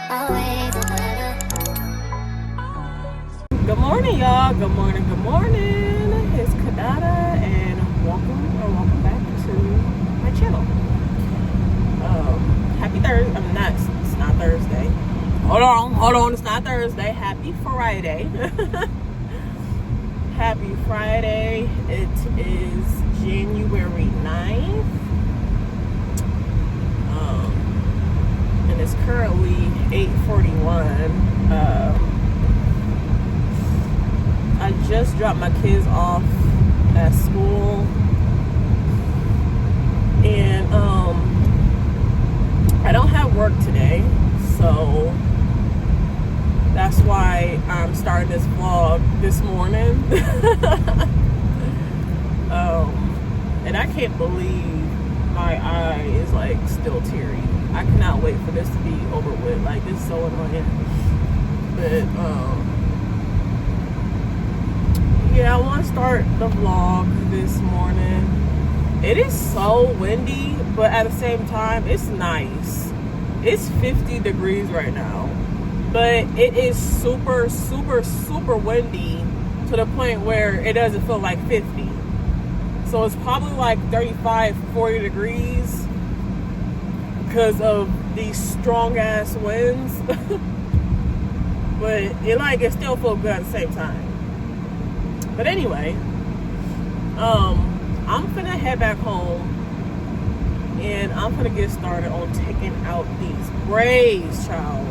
Good morning, y'all. Good morning, good morning. It's Kadada, and welcome back to my channel. Happy Thursday. It's not Thursday. Hold on, it's not Thursday. Happy Friday. Happy Friday. It is January 9th. And it's currently 8:41. I just dropped my kids off at school, and I don't have work today, so that's why I'm starting this vlog this morning. And I can't believe my eye is like still teary. I cannot wait for this to be over with. Like, this is so annoying. But yeah, I want to start the vlog this morning. It is so windy, but at the same time, it's nice. It's 50 degrees right now, but it is super, super, super windy to the point where it doesn't feel like 50. So it's probably like 35, 40 degrees because of these strong ass winds. But it still feels good at the same time. But anyway, I'm gonna head back home, and I'm gonna get started on taking out these braids, child.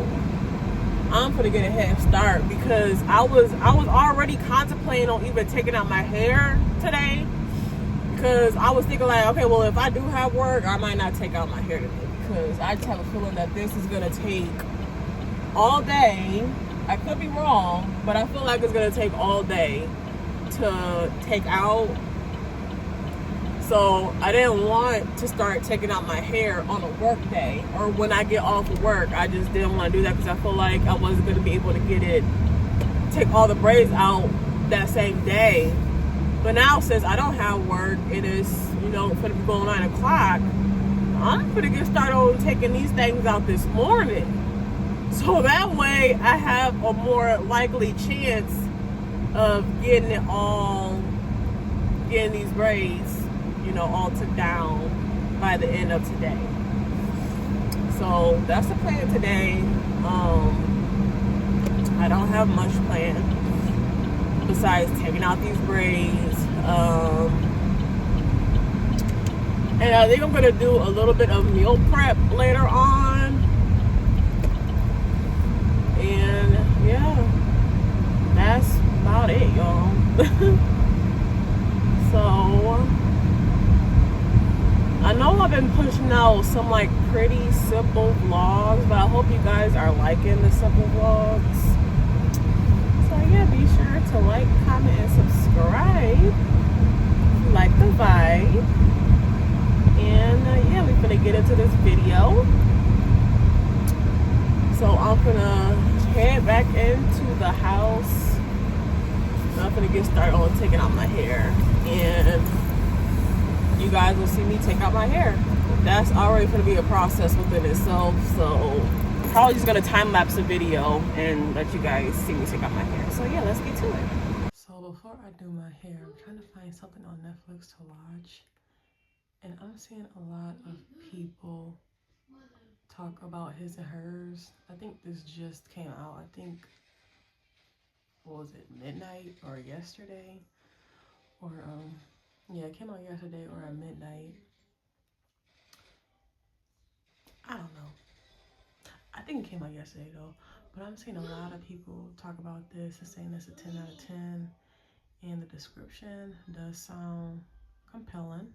I'm gonna get a head start because I was already contemplating on even taking out my hair today, because I was thinking like, okay, well, if I do have work, I might not take out my hair today, because I just have a feeling that this is gonna take all day. I could be wrong, but I feel like it's gonna take all day to take out. So I didn't want to start taking out my hair on a work day or when I get off of work. I just didn't want to do that because I feel like I wasn't going to be able to take all the braids out that same day. But now, since I don't have work, it is, going to be going 9 o'clock, I'm going to get started on taking these things out this morning. So that way I have a more likely chance of getting these braids, all took down by the end of today. So that's the plan today. I don't have much planned besides taking out these braids. And I think I'm gonna do a little bit of meal prep later on. And yeah, that's about it, y'all. So I know I've been pushing out some like pretty simple vlogs, but I hope you guys are liking the simple vlogs. So yeah, be sure to like, comment, and subscribe if you like the vibe. And yeah, we're gonna get into this video. So I'm gonna head back into the house. I'm gonna get started on taking out my hair, and you guys will see me take out my hair. That's already gonna be a process within itself, so probably just gonna time-lapse a video and let you guys see me take out my hair. So yeah, let's get to it. So before I do my hair, I'm trying to find something on Netflix to watch, and I'm seeing a lot of people talk about His and Hers. I think this just came out. I think, what was it, midnight or yesterday? Or yeah, it came out yesterday or at midnight. I don't know. I think it came out yesterday though. But I'm seeing a lot of people talk about this and saying it's a 10 out of 10. And the description does sound compelling.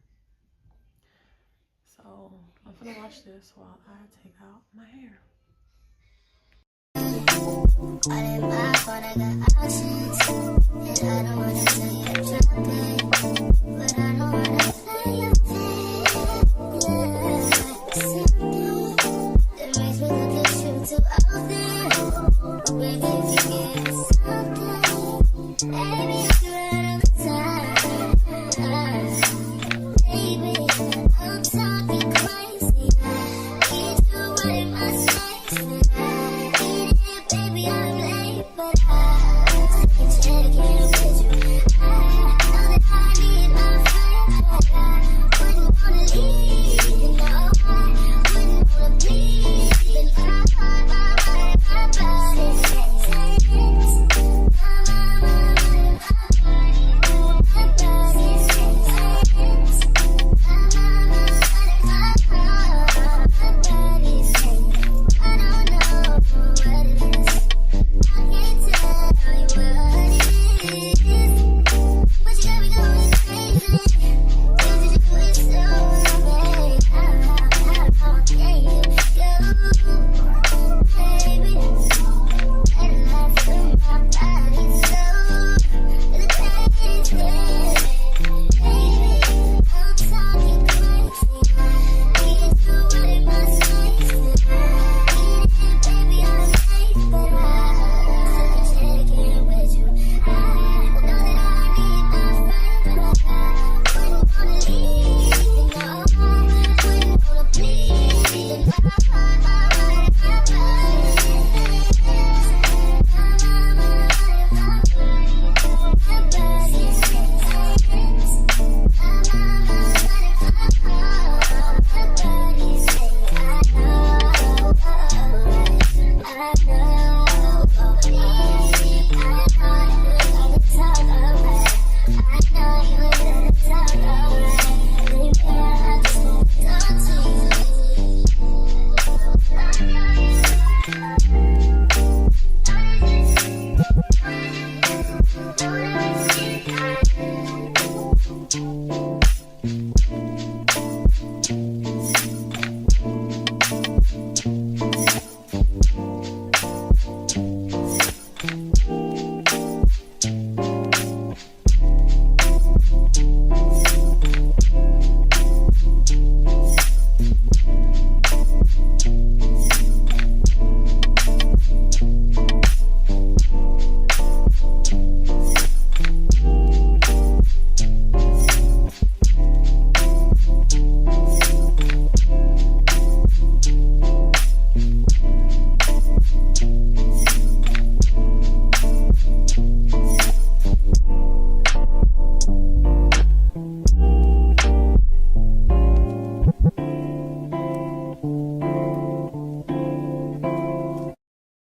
So I'm gonna watch this while I take out my hair. I got options, and I don't wanna say I'm dropping, but I don't wanna play your thing. That makes me look at you too often. Baby, if you get something, baby, if you're out of time, baby, I'm talking crazy. Need you right in my space.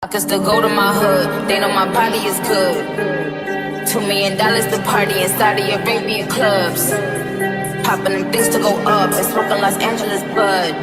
I can still go to my hood, they know my body is good. $2 million to party in Saudi Arabian clubs. Popping them things to go up and smoking Los Angeles bud.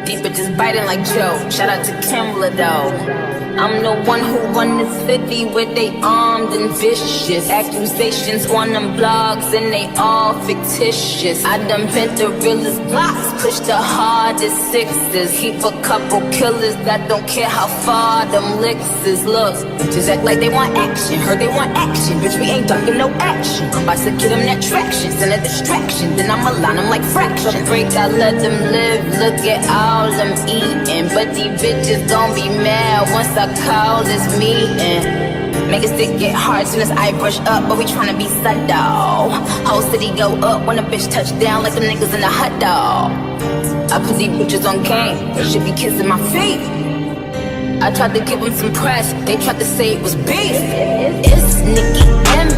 These bitches biting like Joe, shout out to Kimla though. I'm the one who run the city where they armed and vicious. Accusations on them blogs and they all fictitious. I done bent the realest blocks, push the hardest sixes. Keep a couple killers that don't care how far them licks is. Look, bitches act like they want action, heard they want action. Bitch, we ain't ducking no action. I'm about to get them that traction, send a distraction. Then I'ma line them like fraction. Break, I let them live, look at all them eating. But these bitches gon' be mad once I call this meeting. Make a stick get hard soon as I brush up, but we tryna be sundown. Whole city go up when a bitch touch down like them niggas in the hot dog. I put these bitches on game, they should be kissing my feet. I tried to give them some press, they tried to say it was beef. It's Nicki M,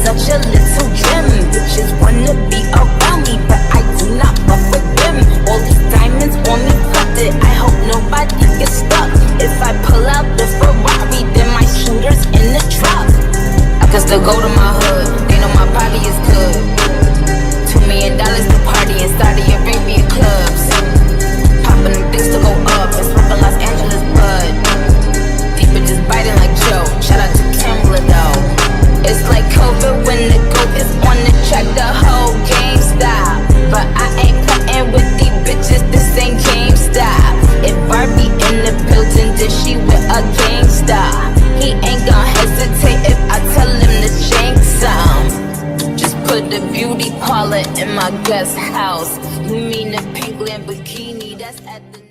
such a little gem. Bitches wanna be around me, but I do not fuck with them. All these diamonds on me flooded, I hope nobody gets stuck. If I pull out the Ferrari, then my shooters in the truck. I can still go to my hood, they know my body is good. $2 million to party in Saudi Arabian clubs. Popping them things to go up and smoking Los Angeles bud. These bitches biting like Joe, shout out to Kimla though. It's like COVID when the goat is on the track, the whole game stop. But I ain't putting with these bitches, this ain't game stop. If Barbie in the building, then she with a gangsta. He ain't gon' hesitate if I tell him to change some. Just put the beauty parlor in my guest house. You mean the pink Lamborghini that's at the...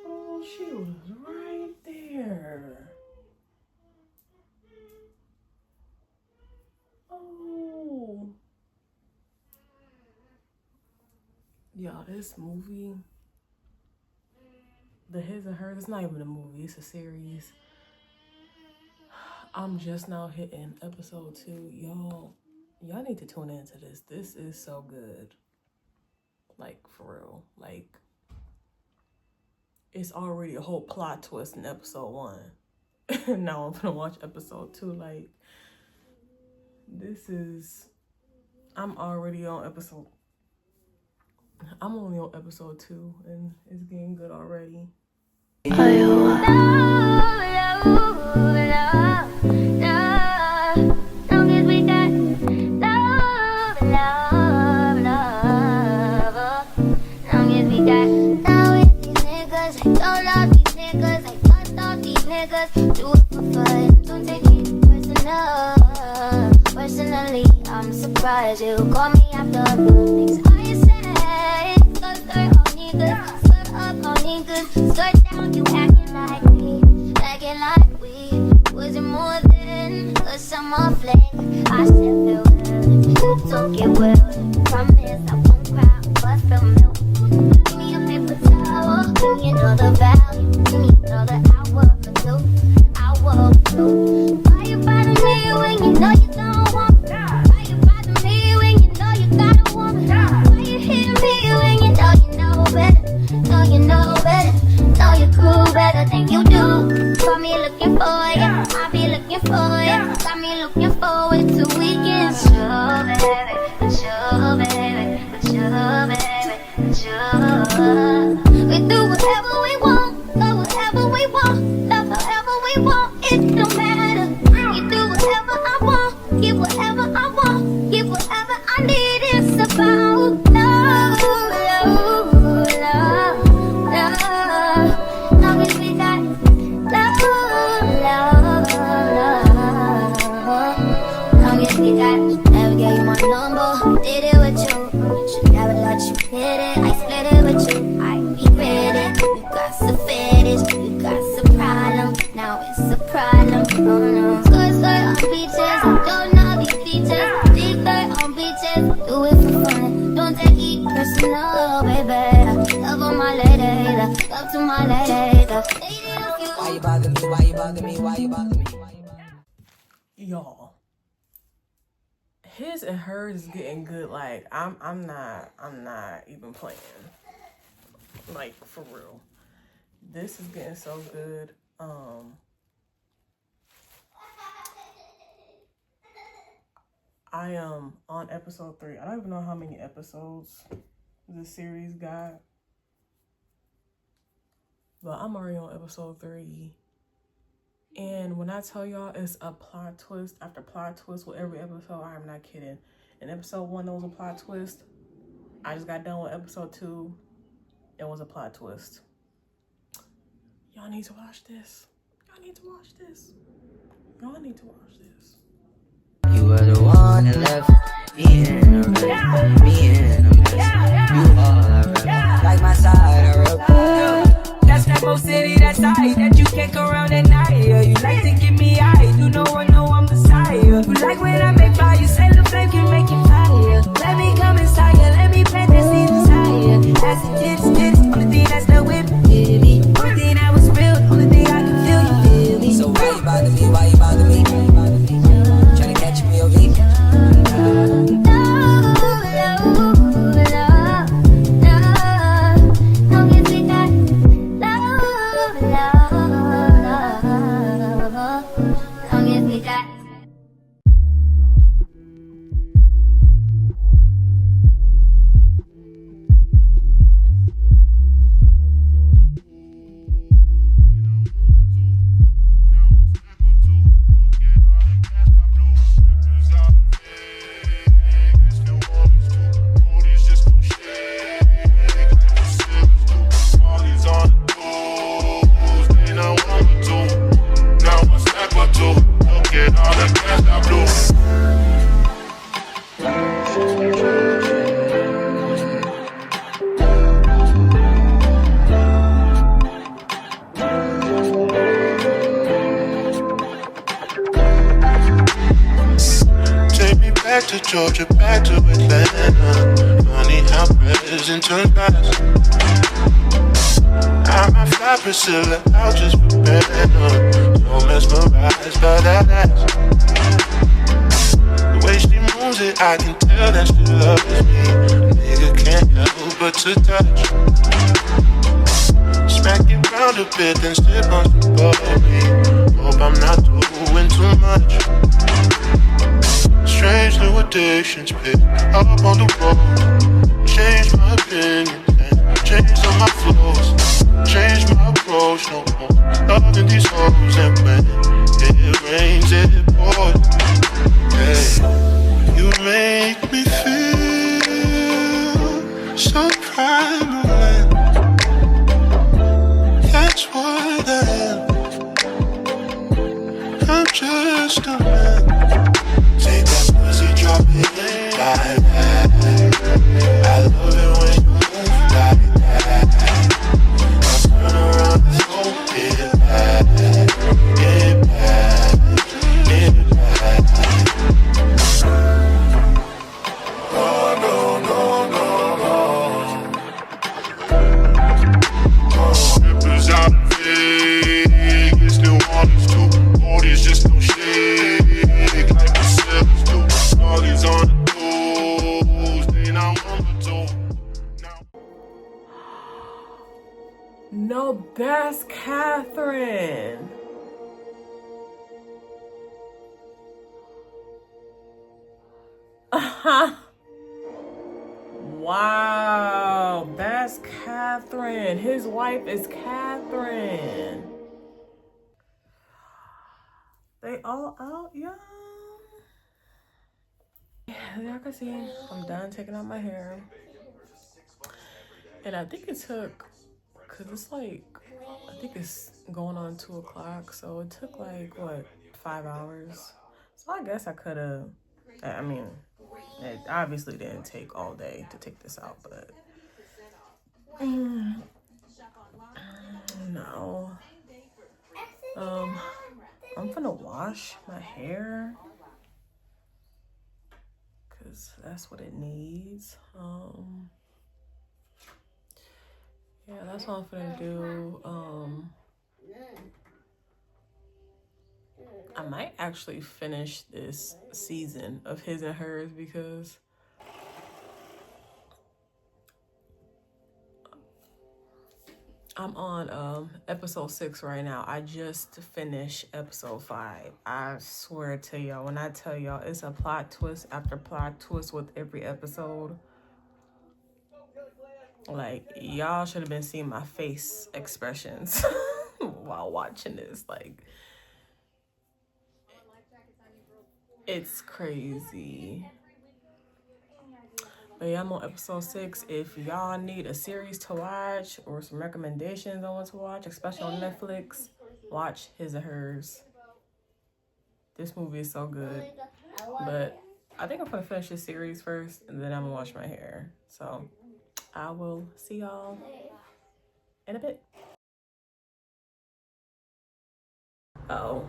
Oh, she was right there. Oh. Y'all, this movie, The His and Hers, it's not even a movie, it's a series. I'm just now hitting episode 2. Y'all need to tune into this. This is so good. Like, for real. Like, it's already a whole plot twist in episode 1. Now I'm gonna watch episode 2. Like, I'm already on episode... I'm only on episode 2 and it's getting good already. Personally, I'm surprised you call me after the things I said. Skirt up on niggas, skirt down, you acting like we was it more than a summer fling? I still feel well, you took it well. Promise I won't cry, but feel milk. Give me a paper towel, give me another value, give me another hour or two. Why you bother me when you know you don't want me? Why you bother me when you know you got a woman? Why you hit me when you know better? Know you know better, know your crew better than you do. For me looking for you, I be looking for you. Got me looking forward to weekends. Sure, baby, sure, baby, sure, baby, sure. We do whatever we want, go whatever we want, love however we want. It don't matter. You do whatever I want, get whatever I want, get whatever I need. It's about love, love, love, love. Long as we got love, love, love. Long as we got. Never gave you my number, did it with you. Should never let you hit it. I split it with you. I regret it. You got some fetish, you got some problem. Now it's a problem. Oh no. Skirt on beaches, don't know these features. Big skirt on beaches, do it for fun. Don't take it personal, baby. Love on my lady, love to my lady. Why you bother me? Why you bother me? Why you bother me? Y'all, His and Hers is getting good. Like, I'm not even playing. Like, for real. This is getting so good. I am on episode 3. I don't even know how many episodes this series got, but I'm already on episode 3. And when I tell y'all it's a plot twist after plot twist with every episode, I am not kidding. In episode 1, there was a plot twist. I just got done with episode 2. It was a plot twist. Y'all need to watch this. Y'all need to watch this. Y'all need to watch this. You were the one that left me in a mess, me in a mess. You all I rep, like my side I rep. That's that most city, that side that you can't go around at night. You like to give me eyes, you know I know I'm Messiah. You like when I make fire, you say the flame can make it fire. Let me come inside you, let me plant that seed inside you. That's the tits, only thing that's still with me. Only thing that was real, only thing I can feel, you feel me. So why you bother me, why you bother me? Tryna catch me over here. to Georgia, back to Atlanta. Funny how present turns past. I might fly Priscilla out just for better. So mesmerized by that ass. The way she moves it, I can tell that she loves me. Nigga can't help but to touch. Smack it round a bit, then sip on some bubbly. Hope I'm not doing too much. Strange new addictions pick up on the road. Change my opinion and change all my flows. Change my approach, no more loving these hoes. And when it rains, it pours. Hey, you make me feel so primal. That's what I am. I'm just a man. Take that pussy, drop it like that. I love it when you move like that. Now turn around and throw it back. Get back, get back. No, no, no, no, no. Strippers out in Vegas, New Orleans too. All these just no shit. No, that's Catherine. Wow, that's Catherine. His wife is Catherine. They all out, yeah. Y'all can see I'm done taking out my hair. And I think it took, cause it's like, I think it's going on 2 o'clock. So it took like, what, 5 hours? So I guess I could have, I mean, it obviously didn't take all day to take this out, but no. I'm gonna wash my hair because that's what it needs. Yeah, that's what I'm gonna do. I might actually finish this season of His and Hers because I'm on episode 6 right now. I just finished episode 5. I swear to y'all, when I tell y'all it's a plot twist after plot twist with every episode. Like, y'all should have been seeing my face expressions while watching this. Like, it's crazy. But yeah, I'm on episode 6. If y'all need a series to watch or some recommendations on what to watch, especially on Netflix, watch His or Hers. This movie is so good. But I think I'm gonna finish this series first and then I'm gonna wash my hair. So I will see y'all in a bit. Uh-oh.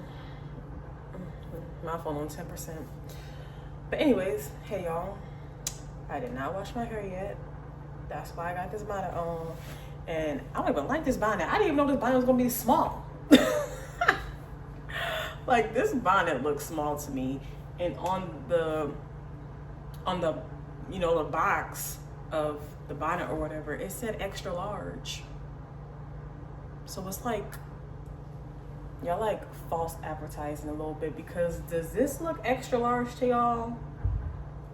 My phone on 10%. But anyways, hey y'all. I did not wash my hair yet. That's why I got this bonnet on. And I don't even like this bonnet. I didn't even know this bonnet was gonna be small. Like, this bonnet looks small to me. And on the you know, the box of the bonnet or whatever, it said extra large. So it's like, y'all like false advertising a little bit, because does this look extra large to y'all?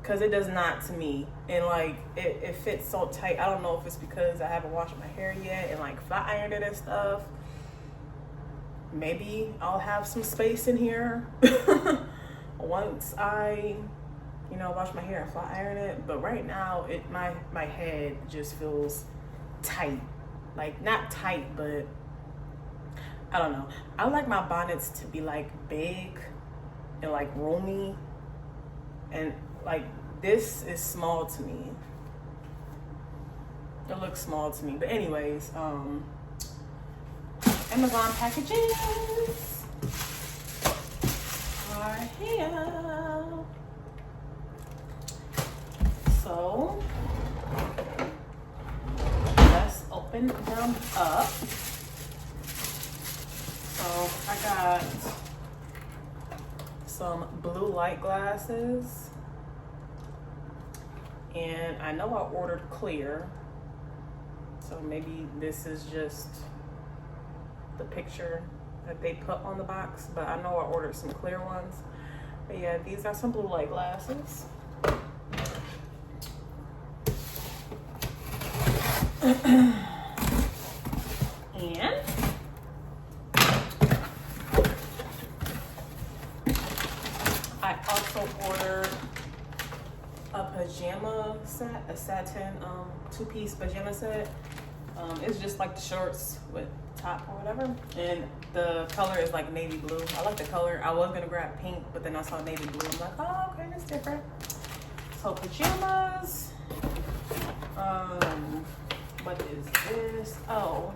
Because it does not to me. And like, it fits so tight. I don't know if it's because I haven't washed my hair yet and like flat ironed it and stuff. Maybe I'll have some space in here once I, you know, wash my hair and flat iron it. But right now, my head just feels tight. Like, not tight, but I don't know. I like my bonnets to be like big and like roomy. And like, this is small to me. It looks small to me. But anyways, Amazon packages are here. So let's open them up. So I got some blue light glasses. And I know I ordered clear, so maybe this is just the picture that they put on the box, but I know I ordered some clear ones. But yeah, these are some blue light glasses. And I also ordered a pajama set, a satin 2-piece pajama set. It's just like the shorts with top or whatever, and the color is like navy blue. I like the color. I was gonna grab pink, but then I saw navy blue. I'm like, oh, okay, that's different. So pajamas. What is this? Oh,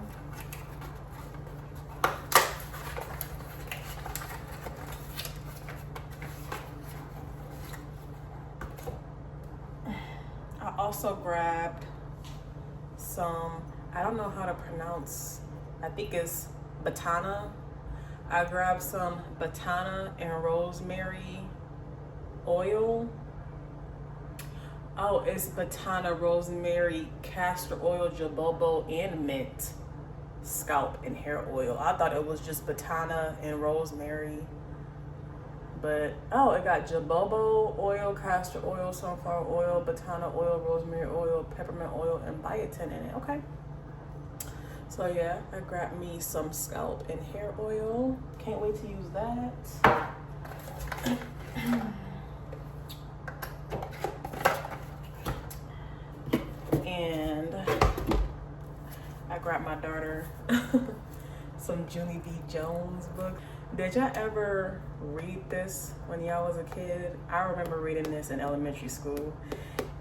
I also grabbed some, I don't know how to pronounce, I think it's batana. I grabbed some batana and rosemary oil. Oh, it's batana, rosemary, castor oil, jojoba, and mint scalp and hair oil. I thought it was just batana and rosemary. But, oh, it got jojoba oil, castor oil, sunflower oil, batana oil, rosemary oil, peppermint oil, and biotin in it. Okay. So, yeah, I grabbed me some scalp and hair oil. Can't wait to use that. And I grabbed my daughter some Junie B. Jones book. Did y'all ever read this when y'all was a kid? I remember reading this in elementary school,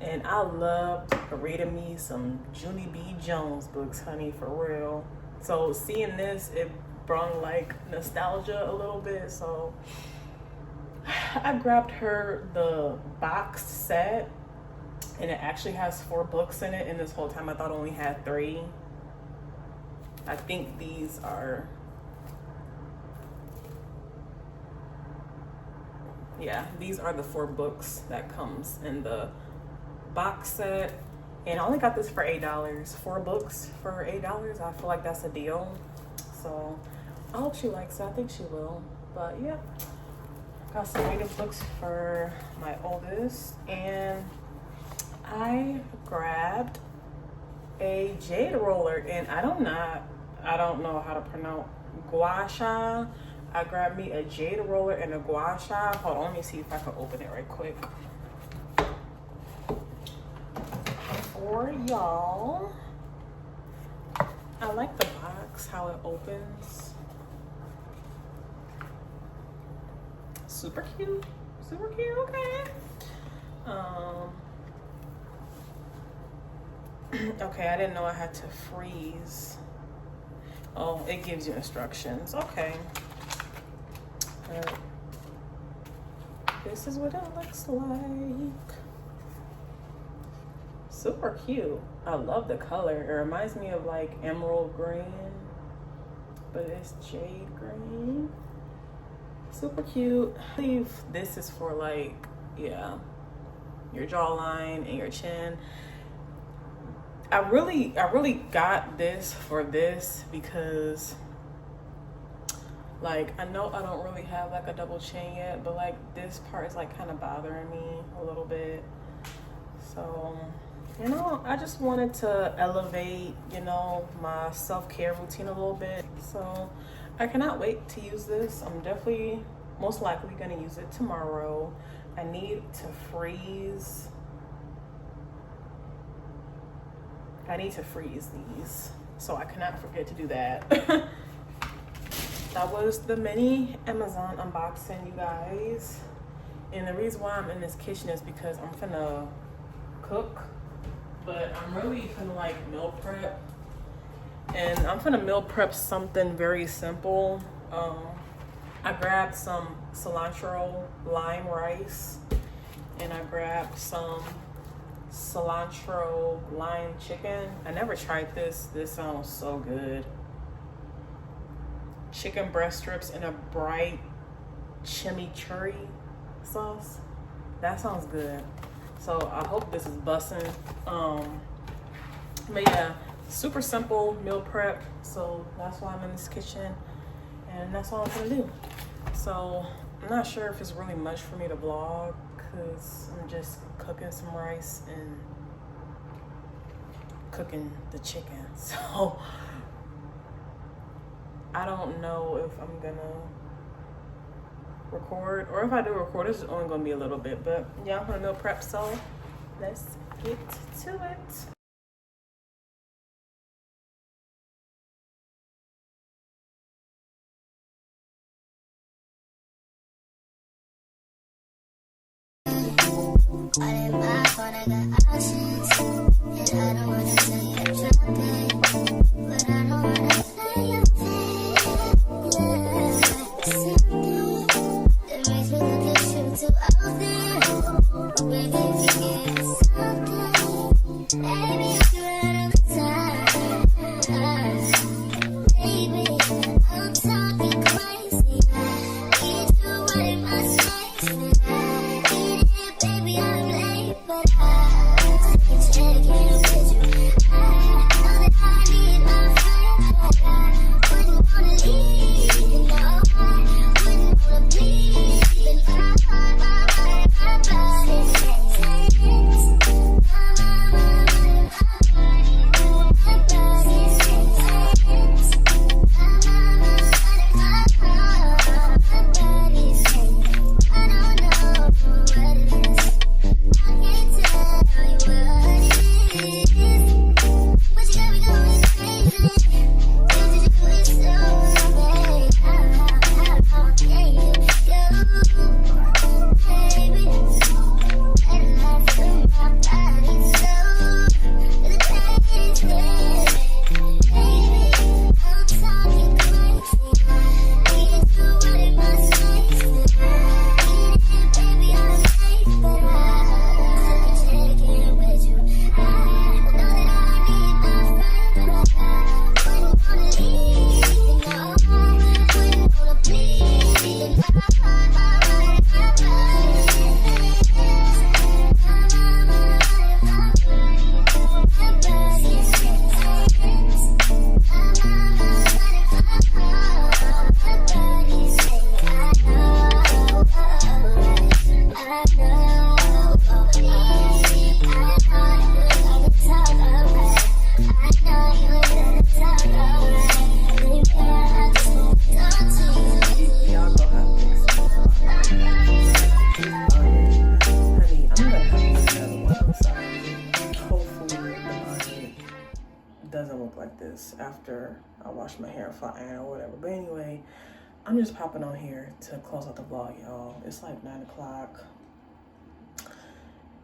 and I loved reading me some Junie B. Jones books, honey, for real. So seeing this, it brought like nostalgia a little bit. So I grabbed her the boxed set, and it actually has 4 books in it, and this whole time I thought it only had 3. I think these are, yeah, these are the 4 books that comes in the box set. And I only got this for $8. 4 books for $8. I feel like that's a deal. So I hope she likes it. I think she will. But yeah, got some native books for my oldest. And I grabbed a jade roller, and I don't know how to pronounce gua sha. I grabbed me a jade roller and a gua sha. Hold on, let me see if I can open it right quick for y'all. I like the box, how it opens. Super cute, super cute. Okay. Okay, I didn't know I had to freeze. Oh, it gives you instructions. Okay. This is what it looks like. Super cute. I love the color. It reminds me of like emerald green, but it's jade green. Super cute. I believe this is for like, yeah, your jawline and your chin. I really got this for this because like I know I don't really have like a double chin yet, but like this part is like kind of bothering me a little bit. So, you know, I just wanted to elevate, you know, my self-care routine a little bit. So I cannot wait to use this. I'm definitely most likely gonna use it tomorrow. I need to freeze. I need to freeze these, so I cannot forget to do that. That was the mini Amazon unboxing, you guys. And the reason why I'm in this kitchen is because I'm finna cook, but I'm really finna like meal prep. And I'm finna meal prep something very simple. I grabbed some cilantro lime rice, and I grabbed some cilantro lime chicken. I never tried this. This sounds so good. Chicken breast strips in a bright chimichurri sauce. That sounds good. So I hope this is bussin'. But yeah, super simple meal prep. So that's why I'm in this kitchen, and that's all I'm gonna do. So I'm not sure if it's really much for me to vlog, because I'm just cooking some rice and cooking the chicken. So I don't know if I'm gonna record, or if I do record, this is only gonna be a little bit. But yeah, I'm gonna meal prep, so let's get to it. All in my phone, I got options, and I don't wanna tell you to drop it, but I don't wanna play your thing. Yeah, something that makes me look at you too often. When you forget something, baby, you run all the time. Baby, I'm talking crazy. Need you right in my space. Baby, I'm late, but I can check in with you. doesn't look like this after I wash my hair, flat iron or whatever. But anyway, I'm just popping on here to close out the vlog, y'all. It's like 9 o'clock.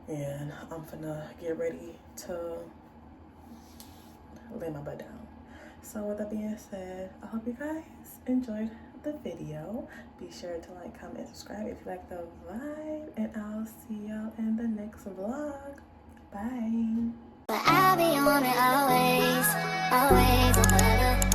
And I'm finna get ready to lay my butt down. So with that being said, I hope you guys enjoyed the video. Be sure to like, comment, and subscribe if you like the vibe. And I'll see y'all in the next vlog. Bye. But I'll be on it always, always.